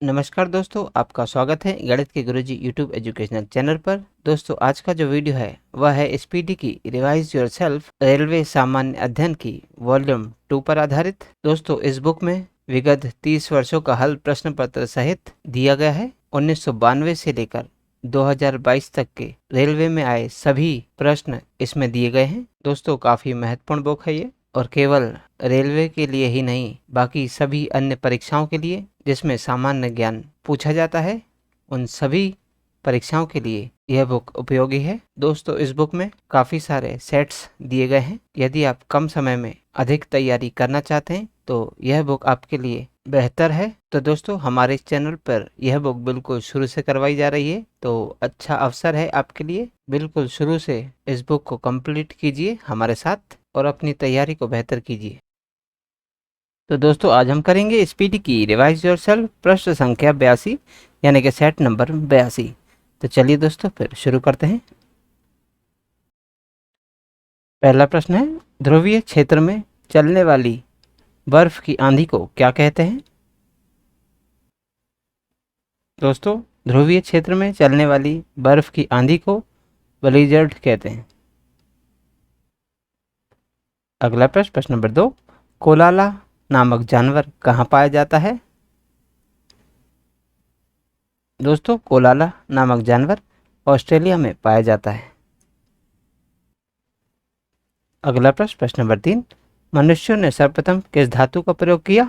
नमस्कार दोस्तों, आपका स्वागत है गणित के गुरुजी यूट्यूब एजुकेशनल चैनल पर। दोस्तों, आज का जो वीडियो है वह है स्पीडी की रिवाइज योरसेल्फ रेलवे सामान्य अध्ययन की वॉल्यूम 2 पर आधारित। दोस्तों, इस बुक में विगत 30 वर्षों का हल प्रश्न पत्र सहित दिया गया है। 1992 से लेकर 2022 तक के रेलवे में आए सभी प्रश्न इसमें दिए गए हैं। दोस्तों, काफी महत्वपूर्ण बुक है ये, और केवल रेलवे के लिए ही नहीं, बाकी सभी अन्य परीक्षाओं के लिए जिसमें सामान्य ज्ञान पूछा जाता है, उन सभी परीक्षाओं के लिए यह बुक उपयोगी है। दोस्तों, इस बुक में काफ़ी सारे सेट्स दिए गए हैं। यदि आप कम समय में अधिक तैयारी करना चाहते हैं तो यह बुक आपके लिए बेहतर है। तो दोस्तों, हमारे चैनल पर यह बुक बिल्कुल शुरू से करवाई जा रही है, तो अच्छा अवसर है आपके लिए। बिल्कुल शुरू से इस बुक को कंप्लीट कीजिए हमारे साथ और अपनी तैयारी को बेहतर कीजिए। तो दोस्तों, आज हम करेंगे स्पीडी की रिवाइज योरसेल्फ प्रश्न संख्या 82, यानी कि सेट नंबर 82। तो चलिए दोस्तों, फिर शुरू करते हैं। पहला प्रश्न है, ध्रुवीय क्षेत्र में चलने वाली बर्फ की आंधी को क्या कहते हैं? दोस्तों, ध्रुवीय क्षेत्र में चलने वाली बर्फ की आंधी को ब्लिज़र्ड कहते हैं। अगला प्रश्न, प्रश्न नंबर 2, कोलाला नामक जानवर कहाँ पाया जाता है? दोस्तों, कोलाला नामक जानवर ऑस्ट्रेलिया में पाया जाता है। अगला प्रश्न, प्रश्न नंबर 3, मनुष्यों ने सर्वप्रथम किस धातु का प्रयोग किया?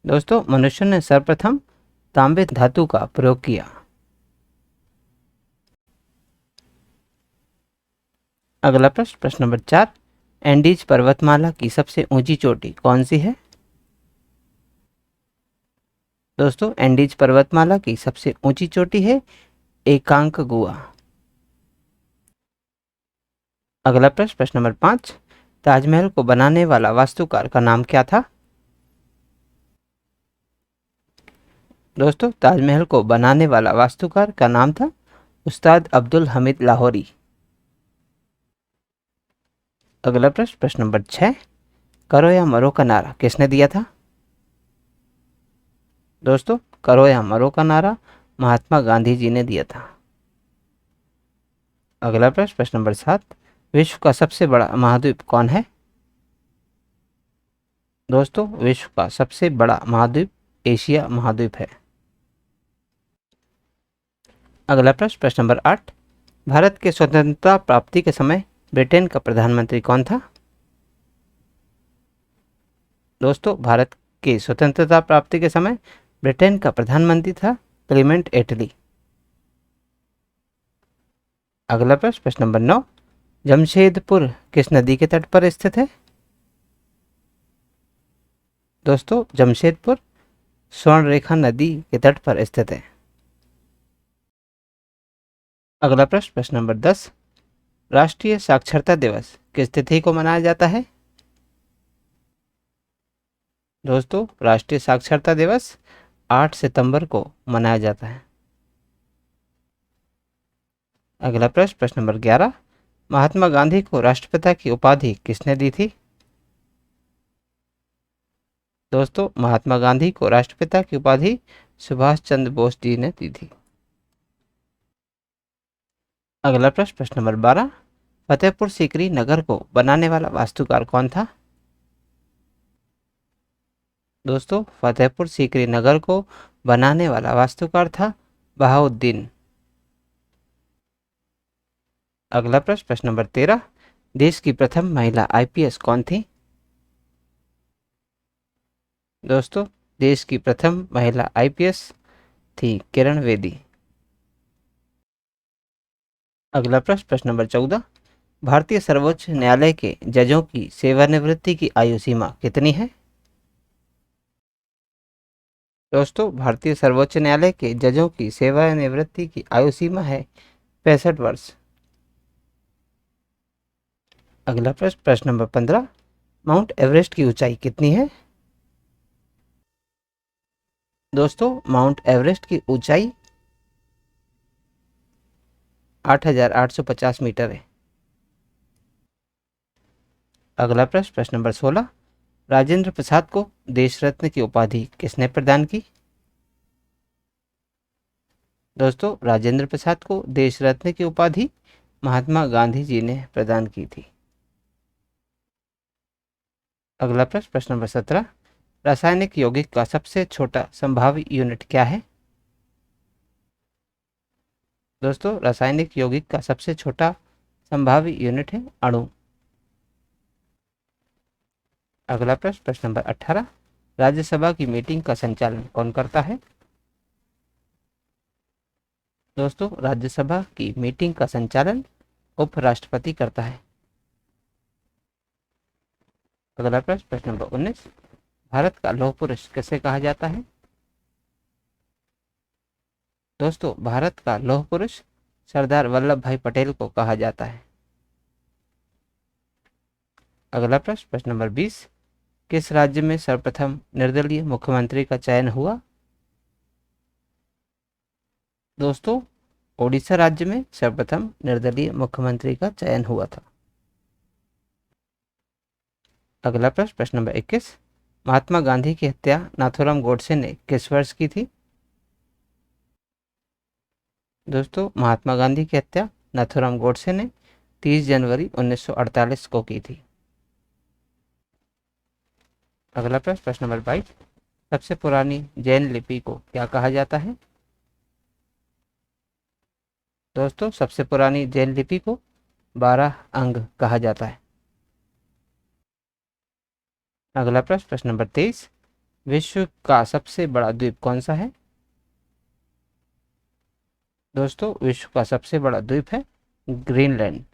दोस्तों, मनुष्यों ने सर्वप्रथम तांबे धातु का प्रयोग किया। अगला प्रश्न, प्रश्न नंबर 4, एंडीज पर्वतमाला की सबसे ऊंची चोटी कौन सी है? दोस्तों, एंडीज पर्वतमाला की सबसे ऊंची चोटी है एकांकगुआ। अगला प्रश्न, प्रश्न नंबर 5, ताजमहल को बनाने वाला वास्तुकार का नाम क्या था? दोस्तों, ताजमहल को बनाने वाला वास्तुकार का नाम था उस्ताद अब्दुल हमीद लाहौरी। अगला प्रश्न, प्रश्न नंबर 6, करो या मरो का नारा किसने दिया था? दोस्तों, करो या मरो का नारा महात्मा गांधी जी ने दिया था। अगला प्रश्न, प्रश्न नंबर 7, विश्व का सबसे बड़ा महाद्वीप कौन है? दोस्तों, विश्व का सबसे बड़ा महाद्वीप एशिया महाद्वीप है। अगला प्रश्न, प्रश्न नंबर 8, भारत के स्वतंत्रता प्राप्ति के समय ब्रिटेन का प्रधानमंत्री कौन था? दोस्तों, भारत के स्वतंत्रता प्राप्ति के समय ब्रिटेन का प्रधानमंत्री था क्लेमेंट एटली। अगला प्रश्न, प्रश्न नंबर 9, जमशेदपुर किस नदी के तट पर स्थित है? दोस्तों, जमशेदपुर स्वर्णरेखा नदी के तट पर स्थित है। अगला प्रश्न, प्रश्न नंबर 10, राष्ट्रीय साक्षरता दिवस किस तिथि को मनाया जाता है? दोस्तों, राष्ट्रीय साक्षरता दिवस 8 सितंबर को मनाया जाता है। अगला प्रश्न, प्रश्न नंबर 11, महात्मा गांधी को राष्ट्रपिता की उपाधि किसने दी थी? दोस्तों, महात्मा गांधी को राष्ट्रपिता की उपाधि सुभाष चंद्र बोस जी ने दी थी। अगला प्रश्न, प्रश्न नंबर 12, फतेहपुर सीकरी नगर को बनाने वाला वास्तुकार कौन था? दोस्तों, फतेहपुर सीकरी नगर को बनाने वाला वास्तुकार था बहाउद्दीन। अगला प्रश्न, प्रश्न नंबर 13, देश की प्रथम महिला आईपीएस कौन थी? दोस्तों, देश की प्रथम महिला आईपीएस थी किरण बेदी। अगला प्रश्न, प्रश्न नंबर 14, भारतीय सर्वोच्च न्यायालय के जजों की सेवानिवृत्ति की आयु सीमा कितनी है? दोस्तों, भारतीय सर्वोच्च न्यायालय के जजों की सेवानिवृत्ति की आयु सीमा है 65 वर्ष। अगला प्रश्न, प्रश्न नंबर 15, माउंट एवरेस्ट की ऊंचाई कितनी है? दोस्तों, माउंट एवरेस्ट की ऊंचाई 8,850 मीटर है। अगला प्रश्न, प्रश्न नंबर 16, राजेंद्र प्रसाद को देश रत्न की उपाधि किसने प्रदान की? दोस्तों, राजेंद्र प्रसाद को देश रत्न की उपाधि महात्मा गांधी जी ने प्रदान की थी। अगला प्रश्न, प्रश्न नंबर 17, रासायनिक यौगिक का सबसे छोटा संभाव्य यूनिट क्या है? दोस्तों, रासायनिक यौगिक का सबसे छोटा संभाव्य यूनिट है अणु। अगला प्रश्न, प्रश्न नंबर 18, राज्यसभा की मीटिंग का संचालन कौन करता है? दोस्तों, राज्यसभा की मीटिंग का संचालन उपराष्ट्रपति करता है। अगला प्रश्न, प्रश्न नंबर 19, भारत का लौह पुरुष किसे कहा जाता है? दोस्तों, भारत का लौह पुरुष सरदार वल्लभ भाई पटेल को कहा जाता है। अगला प्रश्न, प्रश्न नंबर 20, किस राज्य में सर्वप्रथम निर्दलीय मुख्यमंत्री का चयन हुआ? दोस्तों, ओडिशा राज्य में सर्वप्रथम निर्दलीय मुख्यमंत्री का चयन हुआ था। अगला प्रश्न, प्रश्न नंबर 21, महात्मा गांधी की हत्या नाथूराम गोडसे ने किस वर्ष की थी? दोस्तों, महात्मा गांधी की हत्या नाथूराम गोडसे ने 30 जनवरी 1948 को की थी। अगला प्रश्न, प्रश्न नंबर 22, सबसे पुरानी जैन लिपि को क्या कहा जाता है? दोस्तों, सबसे पुरानी जैन लिपि को 12 अंग कहा जाता है। अगला प्रश्न, प्रश्न नंबर 23, विश्व का सबसे बड़ा द्वीप कौन सा है? दोस्तों, विश्व का सबसे बड़ा द्वीप है ग्रीनलैंड।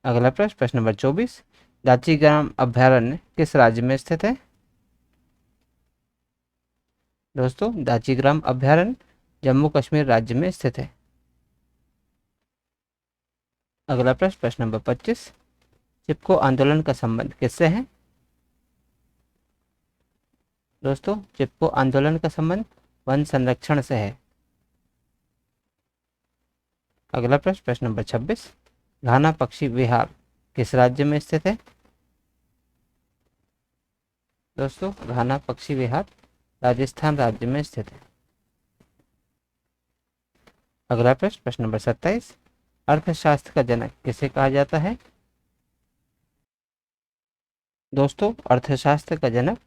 अगला प्रश्न, प्रश्न नंबर 24, दाचीग्राम अभयारण्य किस राज्य में स्थित है? दोस्तों, दाचीग्राम अभयारण्य जम्मू कश्मीर राज्य में स्थित है। अगला प्रश्न, प्रश्न नंबर 25, चिपको आंदोलन का संबंध किससे है? दोस्तों, चिपको आंदोलन का संबंध वन संरक्षण से है। अगला प्रश्न, प्रश्न नंबर 26, घाना पक्षी विहार किस राज्य में स्थित है? दोस्तों, घाना पक्षी विहार राजस्थान राज्य में स्थित है। अगला प्रश्न, प्रश्न नंबर 27, अर्थशास्त्र का जनक किसे कहा जाता है? दोस्तों, अर्थशास्त्र का जनक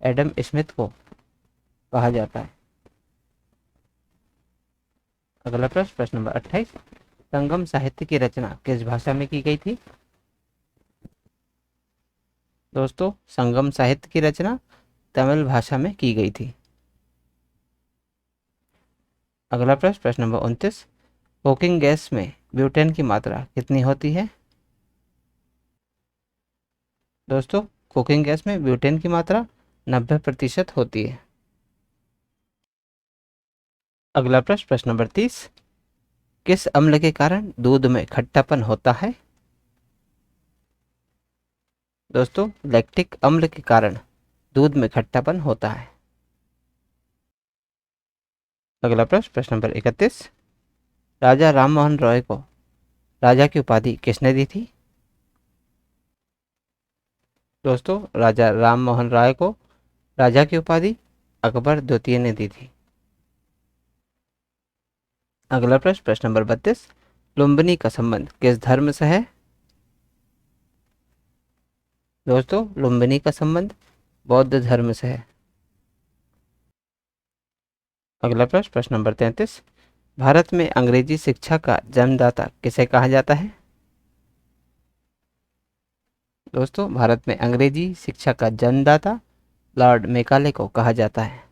एडम स्मिथ को कहा जाता है। अगला प्रश्न, प्रश्न नंबर 28, संगम साहित्य की रचना किस भाषा में की गई थी? दोस्तों, संगम साहित्य की रचना तमिल भाषा में की गई थी। अगला प्रश्न, प्रश्न नंबर 29, कुकिंग गैस में ब्यूटेन की मात्रा कितनी होती है? दोस्तों, कुकिंग गैस में ब्यूटेन की मात्रा 90% होती है। अगला प्रश्न, प्रश्न नंबर 30, किस अम्ल के कारण दूध में खट्टापन होता है? दोस्तों, लैक्टिक अम्ल के कारण दूध में खट्टापन होता है। अगला प्रश्न, प्रश्न नंबर 31, राजा राममोहन रॉय को राजा की उपाधि किसने दी थी? दोस्तों, राजा राममोहन राय को राजा की उपाधि अकबर द्वितीय ने दी थी। अगला प्रश्न, प्रश्न नंबर 32, लुम्बिनी का संबंध किस धर्म से है? दोस्तों, लुम्बिनी का संबंध बौद्ध धर्म से है। अगला प्रश्न, प्रश्न नंबर 33, भारत में अंग्रेजी शिक्षा का जन्मदाता किसे कहा जाता है? दोस्तों, भारत में अंग्रेजी शिक्षा का जन्मदाता लॉर्ड मेकाले को कहा जाता है।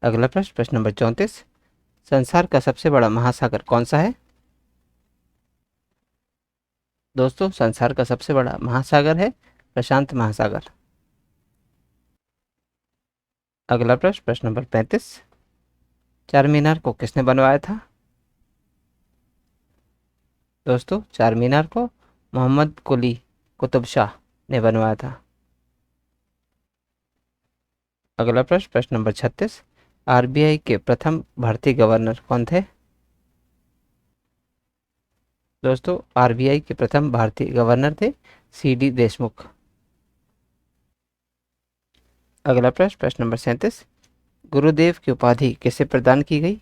अगला प्रश्न, प्रश्न नंबर 34, संसार का सबसे बड़ा महासागर कौन सा है? दोस्तों, संसार का सबसे बड़ा महासागर है प्रशांत महासागर। अगला प्रश्न, प्रश्न नंबर 35, चार मीनार को किसने बनवाया था? दोस्तों, चार मीनार को मोहम्मद कुली कुतुब शाह ने बनवाया था। अगला प्रश्न, प्रश्न नंबर 36, आरबीआई के प्रथम भारतीय गवर्नर कौन थे? दोस्तों आरबीआई के प्रथम भारतीय गवर्नर थे सी.डी. देशमुख। अगला प्रश्न, प्रश्न नंबर 37, गुरुदेव की उपाधि किसे प्रदान की गई?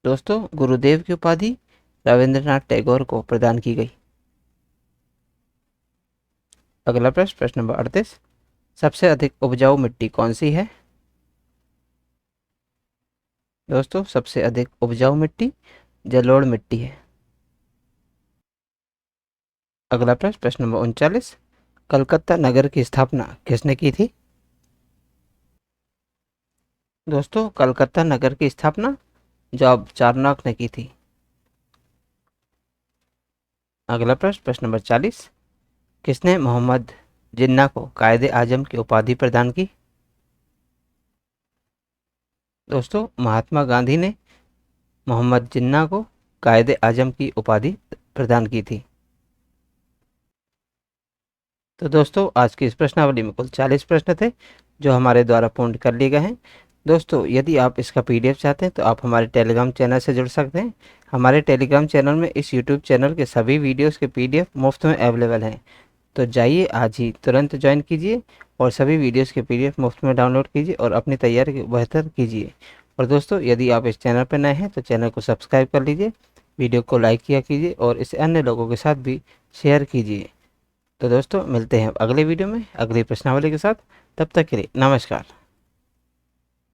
दोस्तों गुरुदेव की उपाधि रविंद्रनाथ टैगोर को प्रदान की गई। अगला प्रश्न, प्रश्न नंबर 38, सबसे अधिक उपजाऊ मिट्टी कौन सी है? दोस्तों सबसे अधिक उपजाऊ मिट्टी जलोढ़ मिट्टी है। अगला प्रश्न, प्रश्न नंबर 39, कलकत्ता नगर की स्थापना किसने की थी? दोस्तों कलकत्ता नगर की स्थापना जॉब चार्नॉक ने की थी। अगला प्रश्न, प्रश्न नंबर 40, किसने मोहम्मद जिन्ना को कायदे आजम की उपाधि प्रदान की? दोस्तों महात्मा गांधी ने मोहम्मद जिन्ना को कायदे आजम की उपाधि प्रदान की थी। तो दोस्तों आज की इस प्रश्नावली में कुल 40 प्रश्न थे जो हमारे द्वारा पूर्ण कर लिए गए हैं। दोस्तों यदि आप इसका पीडीएफ चाहते हैं तो आप हमारे टेलीग्राम चैनल से जुड़ सकते हैं। हमारे टेलीग्राम चैनल में इस यूट्यूब चैनल के सभी वीडियोस के पीडीएफ मुफ्त में अवेलेबल हैं। तो जाइए आज ही तुरंत ज्वाइन कीजिए और सभी वीडियोस के पीडीएफ मुफ्त में डाउनलोड कीजिए और अपनी तैयारी को बेहतर कीजिए। और दोस्तों यदि आप इस चैनल पर नए हैं तो चैनल को सब्सक्राइब कर लीजिए, वीडियो को लाइक किया कीजिए और इसे अन्य लोगों के साथ भी शेयर कीजिए। तो दोस्तों मिलते हैं अगले वीडियो में अगली प्रश्नावली के साथ। तब तक के लिए नमस्कार।